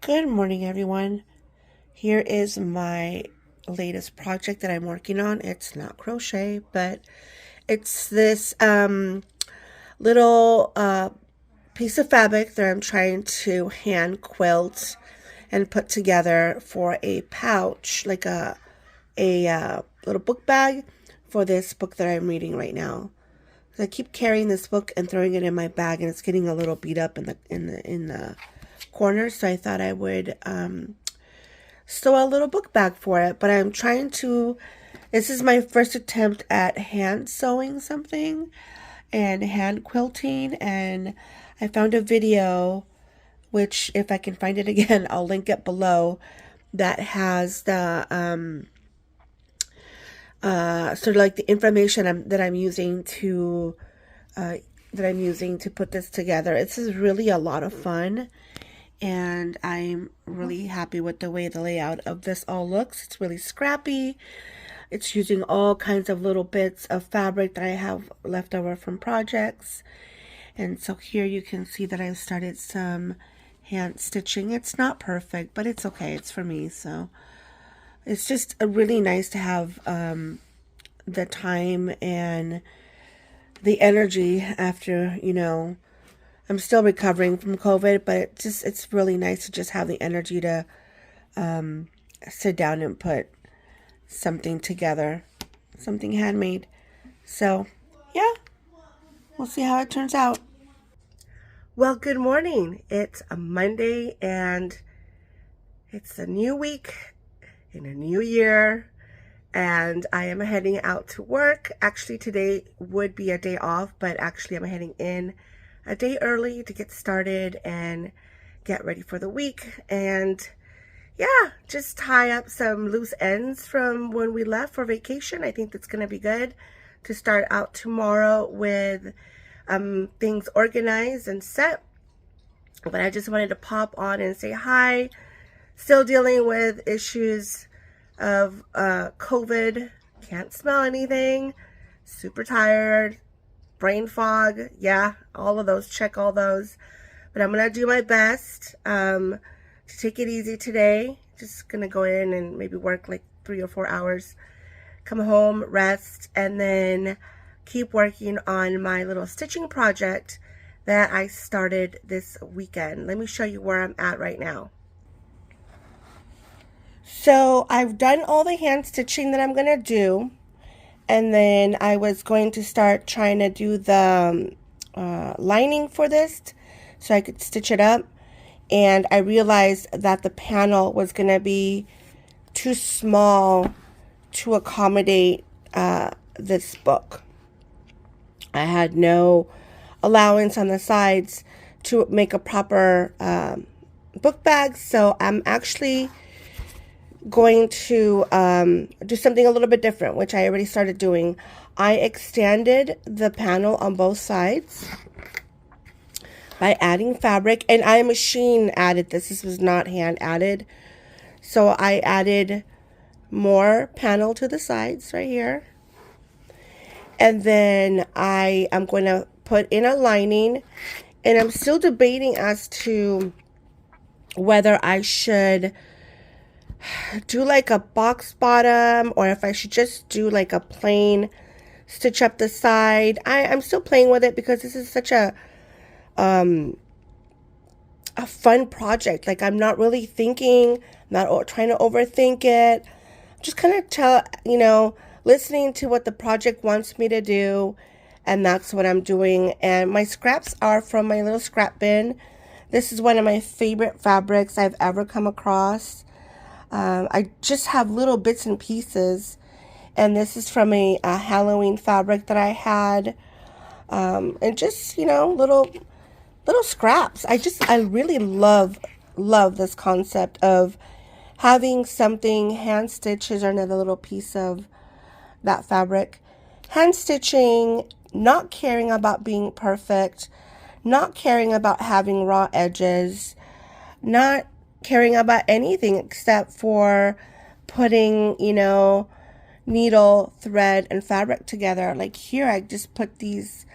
Good morning, everyone. Here is my latest project that I'm working on. It's not crochet, but it's this little piece of fabric that I'm trying to hand quilt and put together for a pouch, like a little book bag for this book that I'm reading right now. I keep carrying this book and throwing it in my bag, and it's getting a little beat up in the corner. So I thought I would sew a little book bag for it. But I'm trying to. This is my first attempt at hand sewing something and hand quilting, and I found a video, which if I can find it again, I'll link it below, that has the sort of like the information that I'm using to put this together. This is really a lot of fun, and I'm really happy with the way the layout of this all looks. It's really scrappy. It's using all kinds of little bits of fabric that I have left over from projects. And so here you can see that I've started some hand stitching. It's not perfect, but it's okay. It's for me, so it's just really nice to have the time and the energy after, I'm still recovering from COVID, but it's really nice to just have the energy to sit down and put something together, something handmade. So, yeah, we'll see how it turns out. Well, good morning. It's a Monday, and it's a new week in a new year, and I am heading out to work. Actually, today would be a day off, but actually I'm heading in a day early to get started and get ready for the week. And yeah, just tie up some loose ends from when we left for vacation. I think that's going to be good to start out tomorrow with things organized and set. But I just wanted to pop on and say hi. Still dealing with issues of COVID. Can't smell anything. Super tired. Brain fog. Yeah, all of those. Check all those. But I'm going to do my best to take it easy today. Just going to go in and maybe work like 3 or 4 hours. Come home, rest, and then keep working on my little stitching project that I started this weekend. Let me show you where I'm at right now. So I've done all the hand stitching that I'm going to do, and then I was going to start trying to do the lining for this so I could stitch it up, and I realized that the panel was going to be too small to accommodate this book. I had no allowance on the sides to make a proper book bag, so I'm actually going to do something a little bit different, which I already started doing. I extended the panel on both sides by adding fabric, and I machine added this. This was not hand added. So I added more panel to the sides right here. And then I am going to put in a lining, and I'm still debating as to whether I should do like a box bottom or if I should just do like a plain stitch up the side. I'm still playing with it because this is such a fun project. Like, I'm not really thinking, not trying to overthink it. Just kind of listening to what the project wants me to do, and that's what I'm doing. And my scraps are from my little scrap bin. This is one of my favorite fabrics I've ever come across. I just have little bits and pieces, and this is from a Halloween fabric that I had, and just little scraps. I really love this concept of having something hand stitched. Here's another little piece of that fabric. Hand stitching, not caring about being perfect, not caring about having raw edges, not caring about anything except for putting, needle, thread, and fabric together. Like here, I just put these,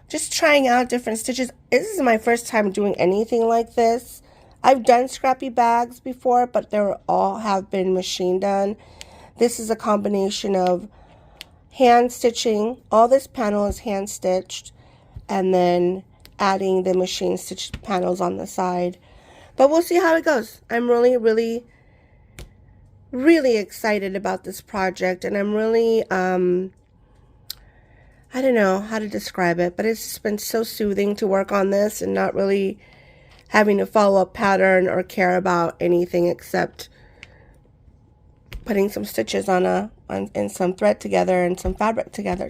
just trying out different stitches. This is my first time doing anything like this. I've done scrappy bags before, but they all have been machine done. This is a combination of hand stitching. All this panel is hand stitched, and then adding the machine stitched panels on the side. But we'll see how it goes. I'm really, really, really excited about this project, and I'm really, I don't know how to describe it, but it's just been so soothing to work on this and not really having to follow a pattern or care about anything except putting some stitches on and some thread together and some fabric together.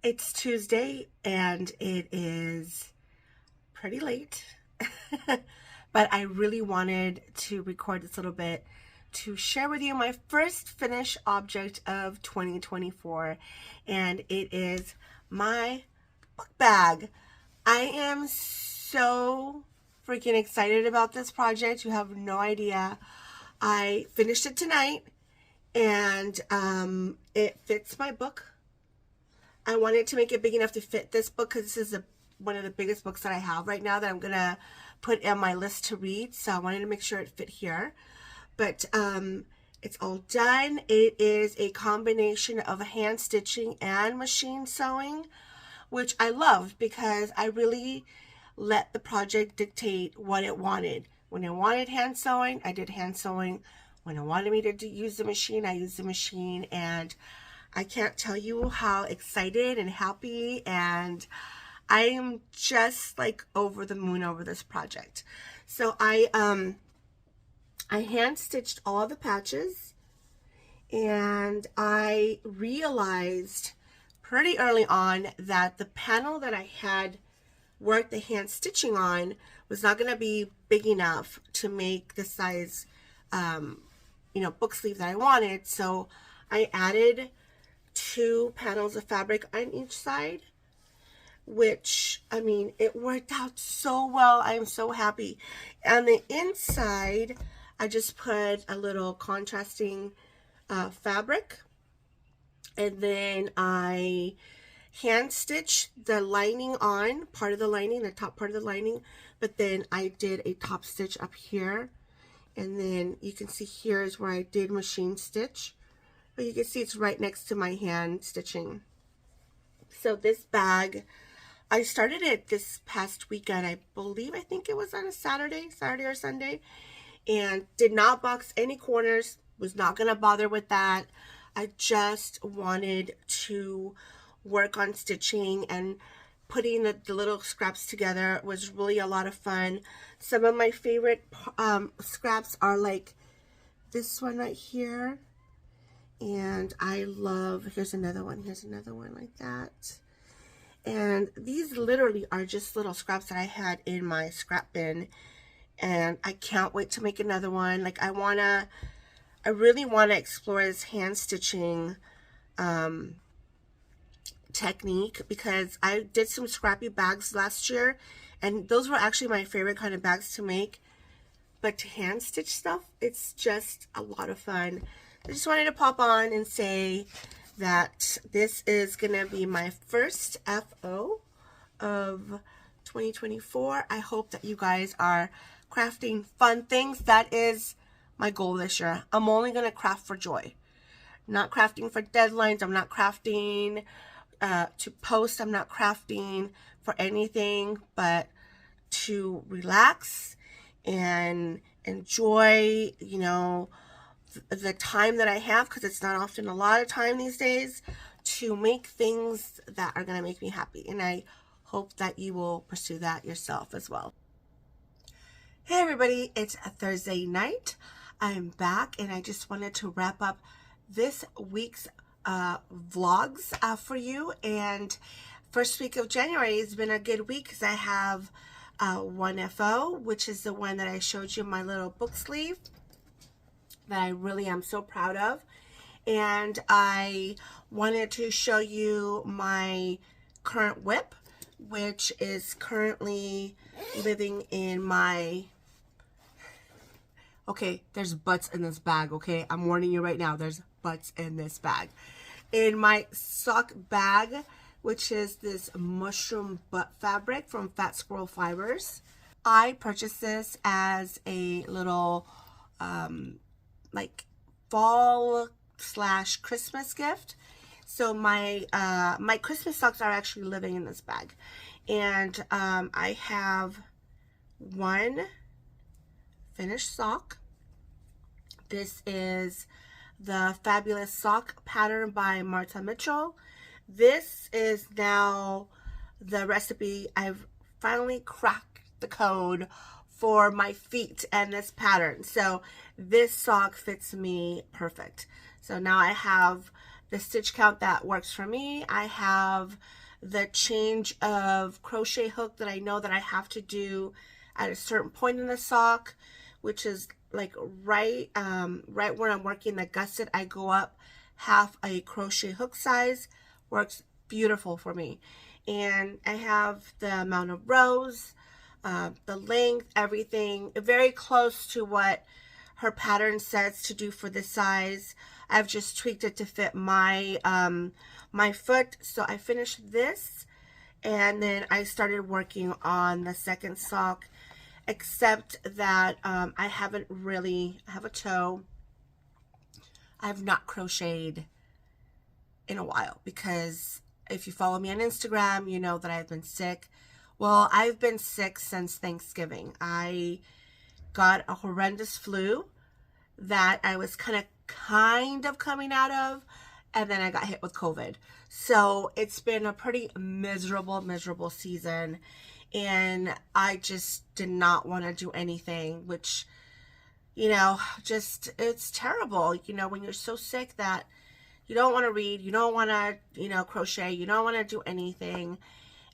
It's Tuesday and it is pretty late, but I really wanted to record this little bit to share with you my first finished object of 2024, and it is my book bag. I am so freaking excited about this project. You have no idea. I finished it tonight, and it fits my book. I wanted to make it big enough to fit this book because this is one of the biggest books that I have right now that I'm going to put on my list to read. So I wanted to make sure it fit here. But it's all done. It is a combination of hand stitching and machine sewing, which I loved because I really let the project dictate what it wanted. When I wanted hand sewing, I did hand sewing. When I wanted me to use the machine, I used the machine. And I can't tell you how excited and happy, and I am just like over the moon over this project. So I hand stitched all of the patches, and I realized pretty early on that the panel that I had worked the hand stitching on was not going to be big enough to make the size book sleeve that I wanted. So I added 2 panels of fabric on each side, which, I mean, it worked out so well. I am so happy. On the inside, I just put a little contrasting fabric, and then I hand stitched the lining on, part of the lining, the top part of the lining, but then I did a top stitch up here, and then you can see here is where I did machine stitch. But you can see it's right next to my hand stitching. So this bag, I started it this past weekend. I think it was on a Saturday or Sunday. and did not box any corners, was not going to bother with that. I just wanted to work on stitching, and putting the little scraps together was really a lot of fun. Some of my favorite scraps are like this one right here, and I love, here's another one like that. And these literally are just little scraps that I had in my scrap bin, and I can't wait to make another one. Like I really want to explore this hand stitching technique, because I did some scrappy bags last year, and those were actually my favorite kind of bags to make. But to hand stitch stuff, it's just a lot of fun. I just wanted to pop on and say that this is gonna be my first FO of 2024. I hope that you guys are crafting fun things. That is my goal this year. I'm only gonna craft for joy. Not crafting for deadlines. I'm not crafting to post. I'm not crafting for anything but to relax and enjoy, you know, the time that I have, because it's not often a lot of time these days, to make things that are going to make me happy. And I hope that you will pursue that yourself as well. Hey everybody, it's a Thursday night. I'm back, and I just wanted to wrap up this week's vlogs for you. And first week of January has been a good week, because I have one FO, which is the one that I showed you, my little book sleeve, that I really am so proud of. And I wanted to show you my current whip, which is currently living in my, okay, there's butts in this bag, okay? I'm warning you right now, there's butts in this bag. In my sock bag, which is this mushroom butt fabric from Fat Squirrel Fibers. I purchased this as a little like fall / Christmas gift. So my my Christmas socks are actually living in this bag. And I have one finished sock. This is the Fabulous Sock pattern by Martha Mitchell. This is now the recipe. I've finally cracked the code for my feet and this pattern. So this sock fits me perfect. So now I have the stitch count that works for me. I have the change of crochet hook that I know that I have to do at a certain point in the sock, which is like right where I'm working the gusset. I go up half a crochet hook size. Works beautiful for me. And I have the amount of rows, the length, everything very close to what her pattern says to do for this size. I've just tweaked it to fit my my foot. So I finished this, and then I started working on the second sock, except that I haven't really, I have a toe. I have not crocheted in a while, because if you follow me on Instagram, you know that I've been sick. Well, I've been sick since Thanksgiving. I got a horrendous flu that I was kind of coming out of, and then I got hit with COVID. So it's been a pretty miserable season, and I just did not want to do anything, which, you know, just, it's terrible, you know, when you're so sick that you don't want to read, you don't want to, you know, crochet, you don't want to do anything.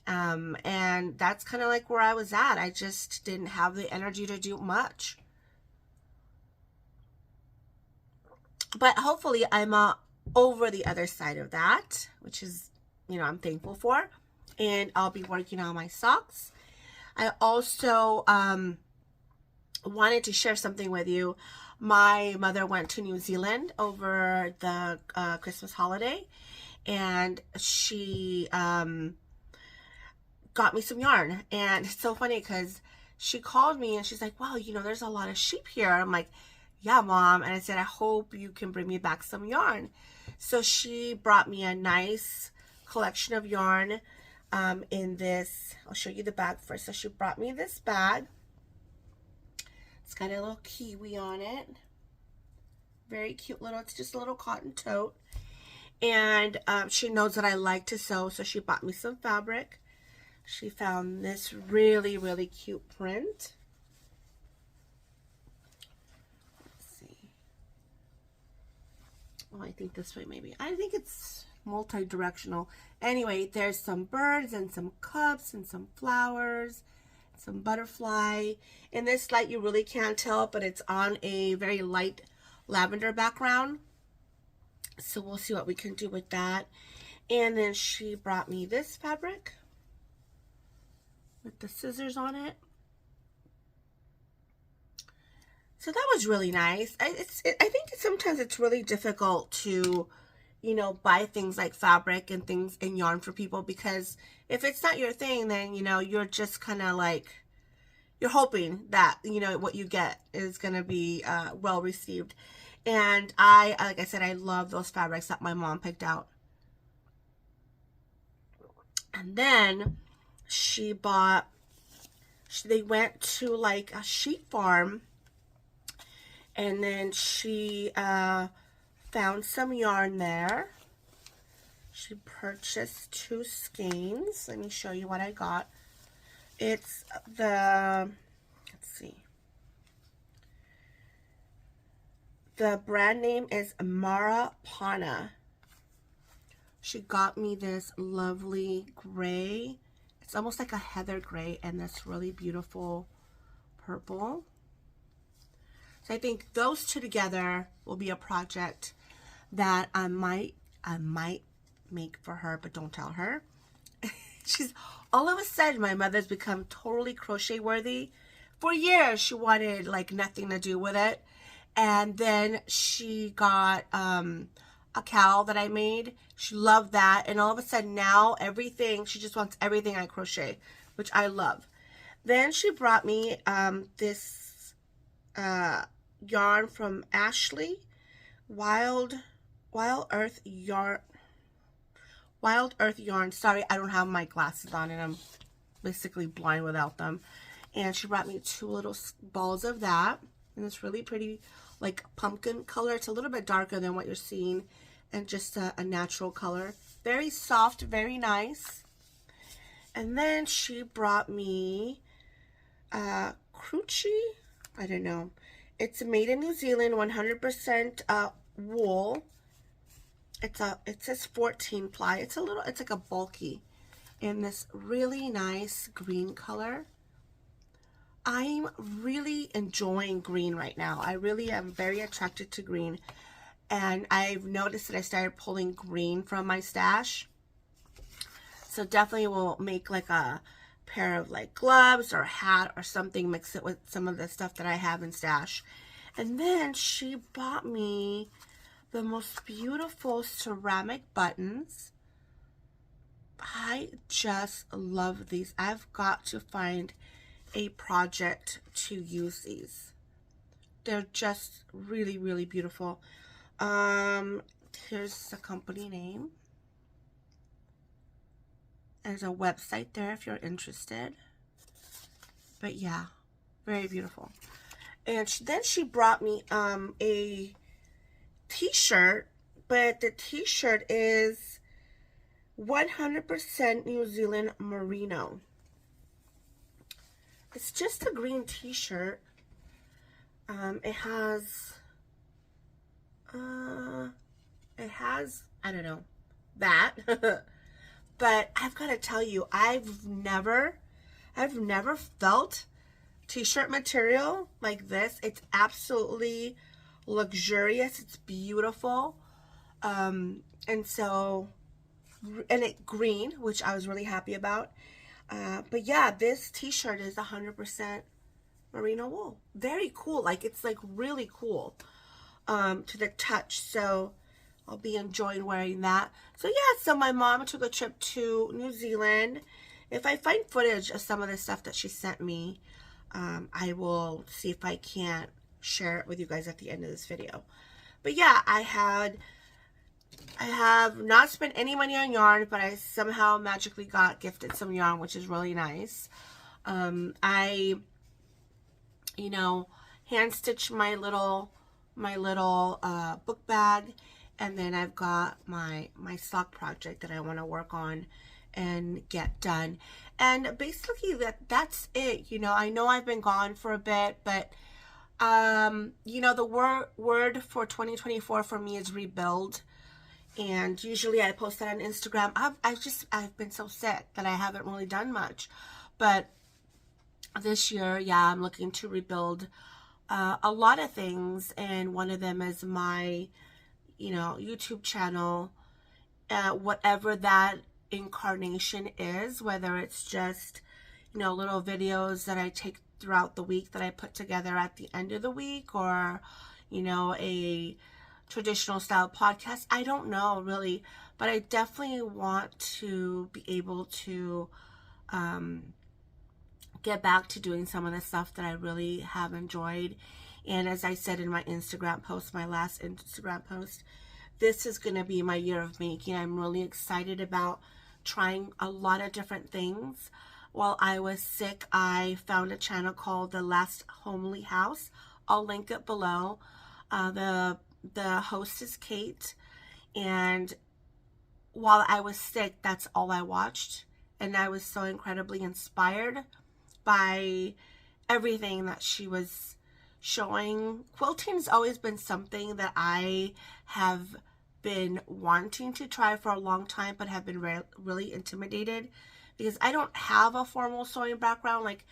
And that's kind of like where I was at. I just didn't have the energy to do much. But hopefully I'm over the other side of that, which is, you know, I'm thankful for. And I'll be working on my socks. I also wanted to share something with you. My mother went to New Zealand over the Christmas holiday, and she got me some yarn. And it's so funny because she called me and she's like, wow, you know, there's a lot of sheep here. I'm like, yeah, Mom. And I said, I hope you can bring me back some yarn. So she brought me a nice collection of yarn in this, I'll show you the bag first. So she brought me this bag. It's got a little kiwi on it. Very cute little, it's just a little cotton tote. And she knows that I like to sew, so she bought me some fabric. She found this really, really cute print. Let's see. Oh, I think this way maybe. I think it's multi-directional. Anyway, there's some birds and some cups and some flowers, some butterfly. In this light, you really can't tell, but it's on a very light lavender background. So we'll see what we can do with that. And then she brought me this fabric with the scissors on it. So that was really nice. I think sometimes it's really difficult to, you know, buy things like fabric and things and yarn for people, because if it's not your thing, then, you know, you're just kind of like, you're hoping that, you know, what you get is going to be well received. And like I said, I love those fabrics that my mom picked out. And then she bought, they went to like a sheep farm, and then she found some yarn there. She purchased 2 skeins. Let me show you what I got. It's the, let's see. The brand name is Marapana. She got me this lovely gray. It's almost like a heather gray and this really beautiful purple. So I think those two together will be a project that I might make for her, but don't tell her. She's, all of a sudden, my mother's become totally crochet worthy. For years, she wanted like nothing to do with it. And then she got a cowl that I made. She loved that. And all of a sudden now, everything, she just wants everything I crochet, which I love. Then she brought me this yarn from Ashley, Wild Earth Yarn. Sorry, I don't have my glasses on and I'm basically blind without them. And she brought me 2 little balls of that. And it's really pretty, like pumpkin color. It's a little bit darker than what you're seeing, and just a natural color. Very soft, very nice. And then she brought me Crochet. I don't know. It's made in New Zealand, 100% wool. It says 14 ply. It's like a bulky, in this really nice green color. I'm really enjoying green right now. I really am very attracted to green. And I've noticed that I started pulling green from my stash. So definitely will make like a pair of like gloves or a hat or something, mix it with some of the stuff that I have in stash. And then she bought me the most beautiful ceramic buttons. I just love these. I've got to find a project to use these. They're just really, really beautiful. Here's the company name. There's a website there if you're interested. But yeah, very beautiful. And then she brought me a t-shirt, but the t-shirt is 100% New Zealand merino. It's just a green t-shirt. It has, I don't know, that. But I've got to tell you, I've never felt t-shirt material like this. It's absolutely luxurious. It's beautiful. And it green, which I was really happy about. But yeah, this t-shirt is 100% merino wool. Very cool. Like, it's like really cool to the touch. So I'll be enjoying wearing that. So yeah, so my mom took a trip to New Zealand. If I find footage of some of the stuff that she sent me, I will see if I can't share it with you guys at the end of this video. But yeah, I have not spent any money on yarn, but I somehow magically got gifted some yarn, which is really nice. I, you know, hand stitch my little book bag, and then I've got my sock project that I want to work on and get done. And basically that's it. You know, I know I've been gone for a bit, but you know, the word for 2024 for me is rebuild. And usually I post that on Instagram. I've been so sick that I haven't really done much. But this year, yeah, I'm looking to rebuild a lot of things, and one of them is my, you know, YouTube channel, whatever that incarnation is, whether it's just, you know, little videos that I take throughout the week that I put together at the end of the week, or, you know, a traditional style podcast. I don't know really, but I definitely want to be able to get back to doing some of the stuff that I really have enjoyed. And as I said in my Instagram post, my last Instagram post, this is going to be my year of making. I'm really excited about trying a lot of different things. While I was sick, I found a channel called The Last Homely House. I'll link it below. The host is Kate, and while I was sick, that's all I watched, and I was so incredibly inspired by everything that she was showing. Quilting's always been something that I have been wanting to try for a long time, but have been really intimidated because I don't have a formal sewing background. Like,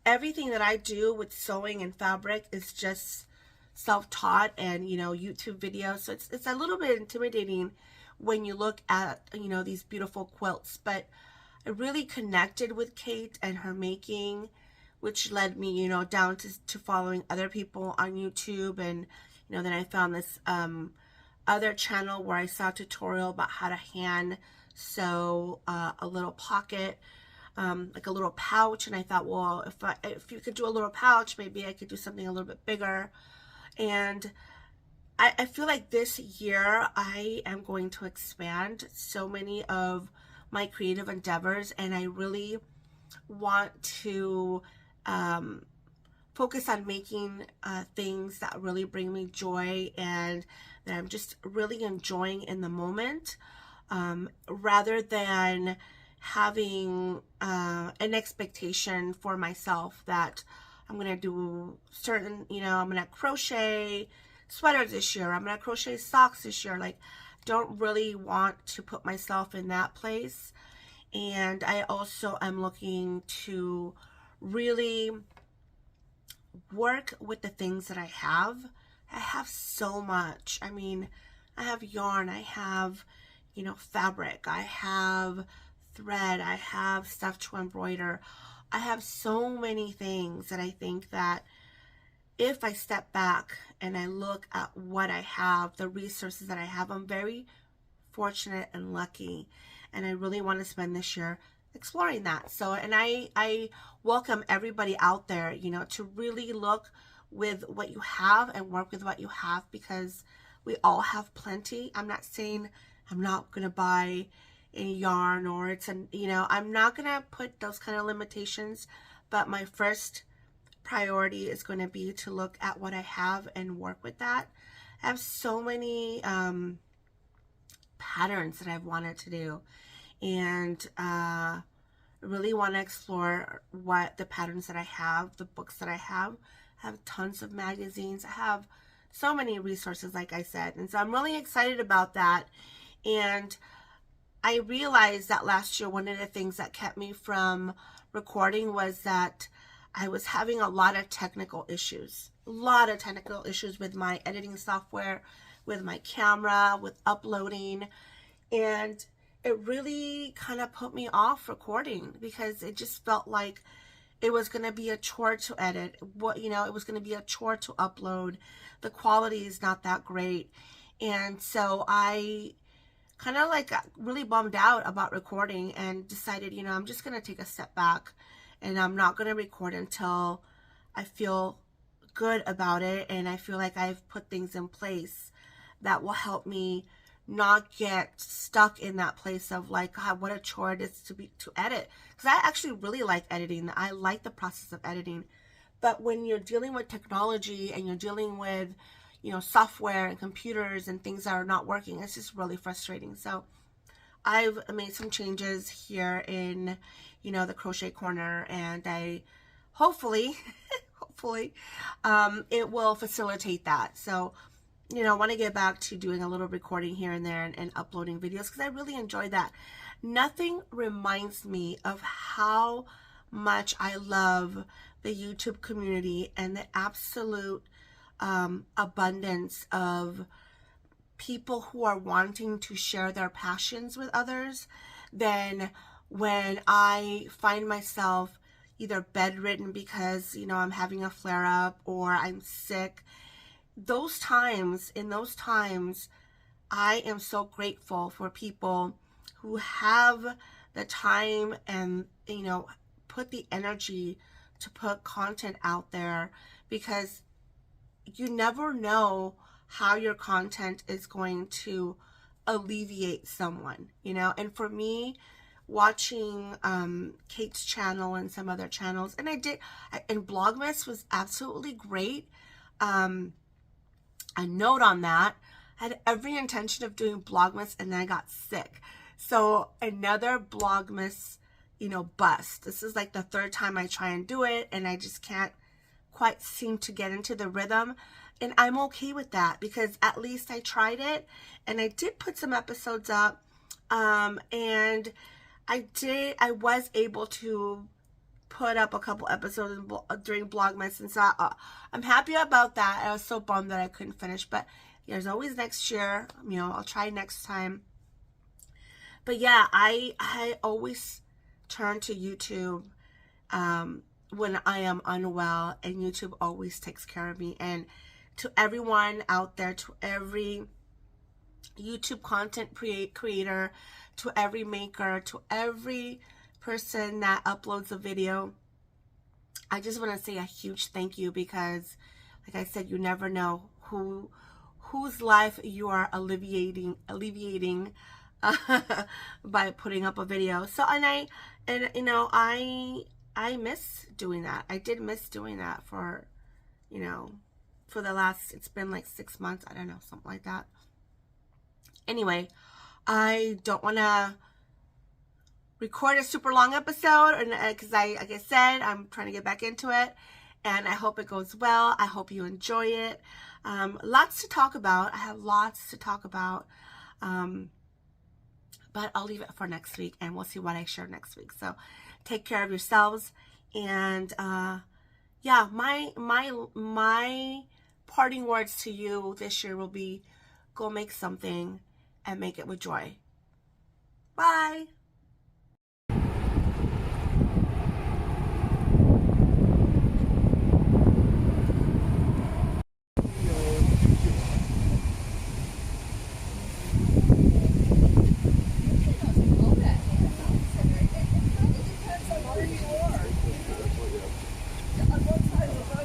everything that I do with sewing and fabric is just self-taught and, you know, YouTube videos. So it's a little bit intimidating when you look at, you know, these beautiful quilts. But I really connected with Kate and her making, which led me, you know, down to following other people on YouTube. And, you know, then I found this other channel where I saw a tutorial about how to hand sew a little pocket, like a little pouch. And I thought, well, if you could do a little pouch, maybe I could do something a little bit bigger. And I feel like this year I am going to expand so many of my creative endeavors, and I really want to focus on making things that really bring me joy and that I'm just really enjoying in the moment, rather than having an expectation for myself that I'm going to do certain, you know, I'm going to crochet sweaters this year, I'm going to crochet socks this year. Like, don't really want to put myself in that place. And I also am looking to really work with the things that I have. I have so much. I mean, I have yarn, I have, you know, fabric, I have thread, I have stuff to embroider. I have so many things that I think that if I step back and I look at what I have, the resources that I have, I'm very fortunate and lucky. And I really want to spend this year exploring that. So, and I welcome everybody out there, you know, to really look with what you have and work with what you have, because we all have plenty. I'm not saying I'm not going to buy any yarn, or it's an, you know, I'm not going to put those kind of limitations, but my first priority is going to be to look at what I have and work with that. I have so many patterns that I've wanted to do, and really want to explore what the patterns that I have, the books that I have tons of magazines. I have so many resources, like I said, and so I'm really excited about that. And I realized that last year one of the things that kept me from recording was that I was having a lot of technical issues with my editing software, with my camera, with uploading, and it really kind of put me off recording because it just felt like it was going to be a chore to edit. It was going to be a chore to upload. The quality is not that great. And so I kind of like got really bummed out about recording and decided, you know, I'm just going to take a step back and I'm not going to record until I feel good about it and I feel like I've put things in place that will help me not get stuck in that place of like, God, what a chore it is to edit. Because I actually really like editing. I like the process of editing, But when you're dealing with technology and you're dealing with, you know, software and computers and things that are not working, it's just really frustrating. So I've made some changes here in, you know, the crochet corner, and I hopefully, hopefully, it will facilitate that. So, you know, I want to get back to doing a little recording here and there and uploading videos because I really enjoy that. Nothing reminds me of how much I love the YouTube community and the absolute abundance of people who are wanting to share their passions with others than when I find myself either bedridden because, you know, I'm having a flare up or I'm sick. In those times, I am so grateful for people who have the time and, you know, put the energy to put content out there, because you never know how your content is going to alleviate someone, you know. And for me, watching Kate's channel and some other channels, and Vlogmas was absolutely great. A note on that, I had every intention of doing Vlogmas and then I got sick. So another Vlogmas, you know, bust. This is like the third time I try and do it, and I just can't quite seem to get into the rhythm. And I'm okay with that because at least I tried it, and I did put some episodes up, and I was able to put up a couple episodes during Vlogmas, and so I'm happy about that. I was so bummed that I couldn't finish, but there's always next year. You know, I'll try next time. But yeah, I always turn to YouTube when I am unwell, and YouTube always takes care of me. And to everyone out there, to every YouTube content creator, to every maker, to every person that uploads a video, I just want to say a huge thank you, because like I said, you never know whose life you are alleviating by putting up a video. So and you know, I miss doing that. I did miss doing that for, you know, for the last, it's been like 6 months, I don't know, something like that. Anyway, I don't want to record a super long episode, because like I said, I'm trying to get back into it, and I hope it goes well. I hope you enjoy it. Lots to talk about. I have lots to talk about, but I'll leave it for next week, and we'll see what I share next week. So take care of yourselves, and yeah, my parting words to you this year will be, go make something and make it with joy. Bye. On one side of the